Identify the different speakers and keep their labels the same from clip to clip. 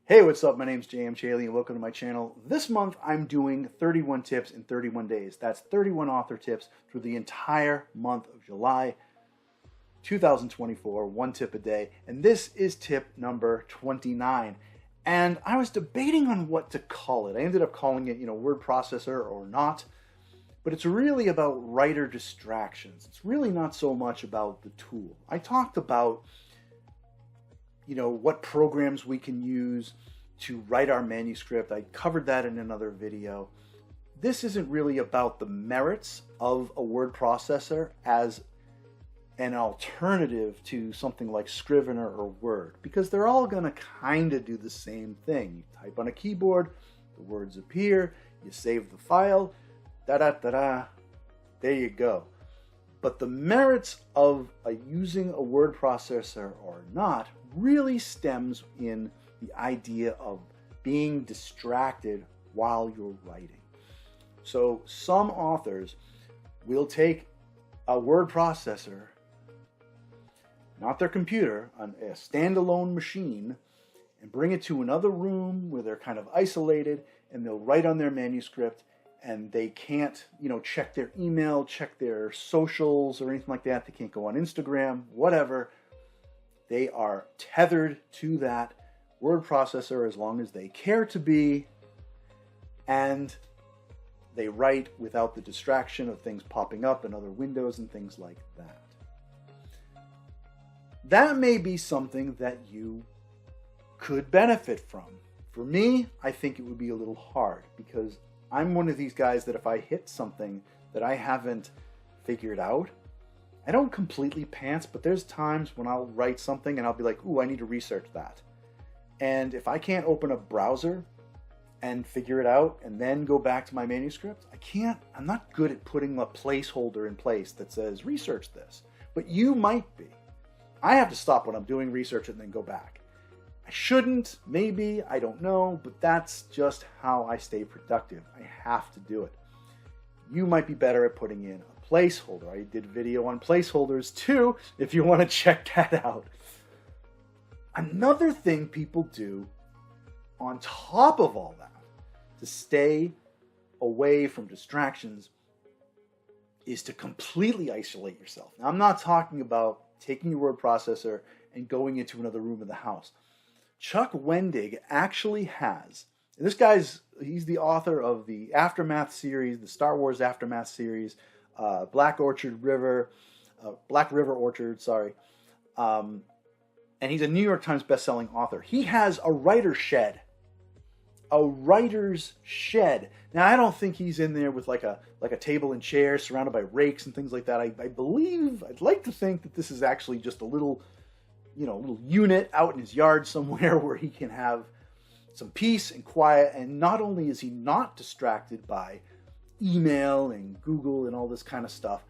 Speaker 1: Hey, what's up? My name's JM Chaley and welcome to my channel. This month I'm doing 31 tips in 31 days. That's 31 author tips through the entire month of July 2024, one tip a day. And this is tip number 29. And I was debating on what to call it. I ended up calling it, word processor or not. But it's really about writer distractions. It's really not so much about the tool. I talked about what programs we can use to write our manuscript. I covered that in another video. This isn't really about the merits of a word processor as an alternative to something like Scrivener or Word, because they're all going to kind of do the same thing. You type on a keyboard, the words appear, you save the file, da-da-da-da, there you go. But the merits of using a word processor or not really stems in the idea of being distracted while you're writing. So some authors will take a word processor, not their computer, on a standalone machine, and bring it to another room where they're kind of isolated, and they'll write on their manuscript, and they can't, check their email, check their socials or anything like that. They can't go on Instagram, whatever. They are tethered to that word processor as long as they care to be, and they write without the distraction of things popping up in other windows and things like that. That may be something that you could benefit from. For me, I think it would be a little hard, because I'm one of these guys that if I hit something that I haven't figured out, I don't completely pants, but there's times when I'll write something and I'll be like, ooh, I need to research that. And if I can't open a browser and figure it out and then go back to my manuscript, I'm not good at putting a placeholder in place that says, research this. But you might be. I have to stop when I'm doing research and then go back. I shouldn't, maybe, I don't know, but that's just how I stay productive. I have to do it. You might be better at putting in a placeholder. I did a video on placeholders too, if you want to check that out. Another thing people do on top of all that to stay away from distractions is to completely isolate yourself. Now, I'm not talking about taking your word processor and going into another room of the house. Chuck Wendig actually has, and he's the author of the Aftermath series, the Star Wars Aftermath series, Black River Orchard, and he's a New York Times bestselling author. He has a writer's shed. A writer's shed. Now, I don't think he's in there with like a table and chair surrounded by rakes and things like that. I'd like to think that this is actually just a little unit out in his yard somewhere where he can have some peace and quiet. And not only is he not distracted by email and Google and all this kind of stuff,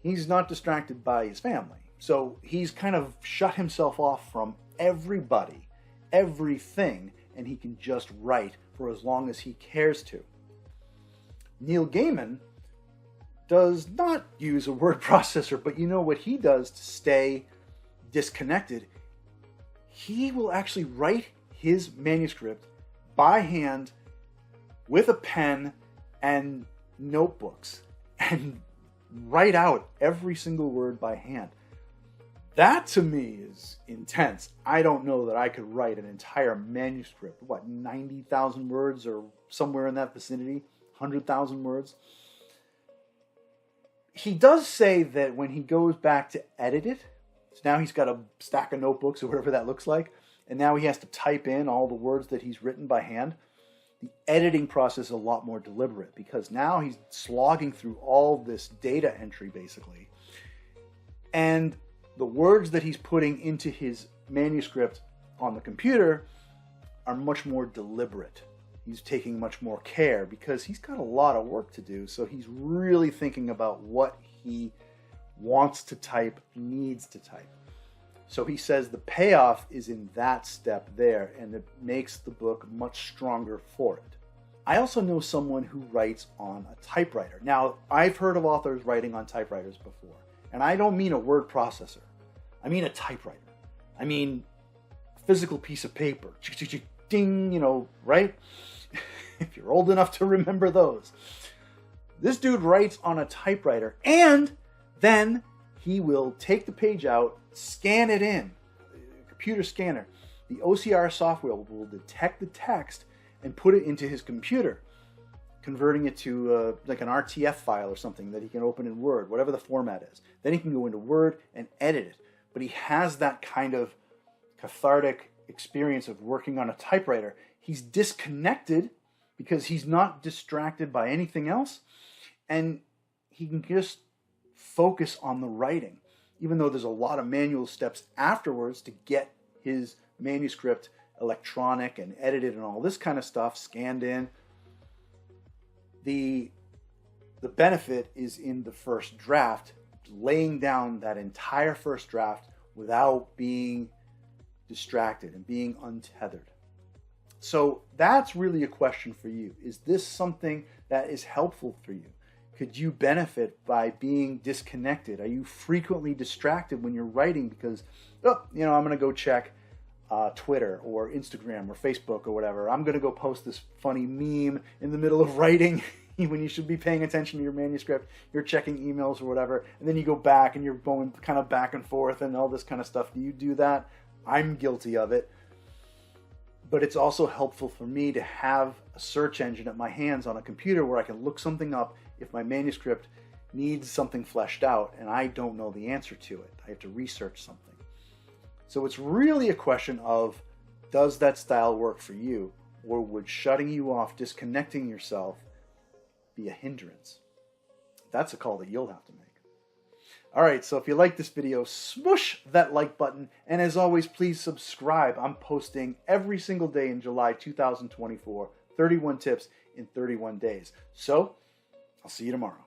Speaker 1: he's not distracted by his family. So he's kind of shut himself off from everybody, everything, and he can just write for as long as he cares to. Neil Gaiman does not use a word processor, but you know what he does to stay disconnected? He will actually write his manuscript by hand with a pen and notebooks and write out every single word by hand. That to me is intense. I don't know that I could write an entire manuscript, 90,000 words or somewhere in that vicinity, 100,000 words. He does say that when he goes back to edit it, so now he's got a stack of notebooks or whatever that looks like, and now he has to type in all the words that he's written by hand. The editing process is a lot more deliberate because now he's slogging through all this data entry basically. And the words that he's putting into his manuscript on the computer are much more deliberate. He's taking much more care because he's got a lot of work to do. So he's really thinking about what he wants to type, needs to type. So he says the payoff is in that step there, and it makes the book much stronger for it. I also know someone who writes on a typewriter. Now, I've heard of authors writing on typewriters before, and I don't mean a word processor. I mean a typewriter. I mean a physical piece of paper. ding, you know, right? If you're old enough to remember those. This dude writes on a typewriter, and then he will take the page out, scan it in, computer scanner. The OCR software will detect the text and put it into his computer, converting it to like an RTF file or something that he can open in Word, whatever the format is. Then he can go into Word and edit it. But he has that kind of cathartic experience of working on a typewriter. He's disconnected because he's not distracted by anything else, and he can just focus on the writing, even though there's a lot of manual steps afterwards to get his manuscript electronic and edited and all this kind of stuff scanned in. The benefit is in the first draft, laying down that entire first draft without being distracted and being untethered. So that's really a question for you. Is this something that is helpful for you? Could you benefit by being disconnected? Are you frequently distracted when you're writing because, oh, you know, I'm going to go check Twitter or Instagram or Facebook or whatever. I'm going to go post this funny meme in the middle of writing when you should be paying attention to your manuscript. You're checking emails or whatever, and then you go back and you're going kind of back and forth and all this kind of stuff. Do you do that? I'm guilty of it. But it's also helpful for me to have a search engine at my hands on a computer where I can look something up if my manuscript needs something fleshed out and I don't know the answer to it. I have to research something. So it's really a question of, does that style work for you, or would shutting you off, disconnecting yourself, be a hindrance? That's a call that you'll have to make. All right, so if you like this video, smoosh that like button. And as always, please subscribe. I'm posting every single day in July 2024, 31 tips in 31 days. So I'll see you tomorrow.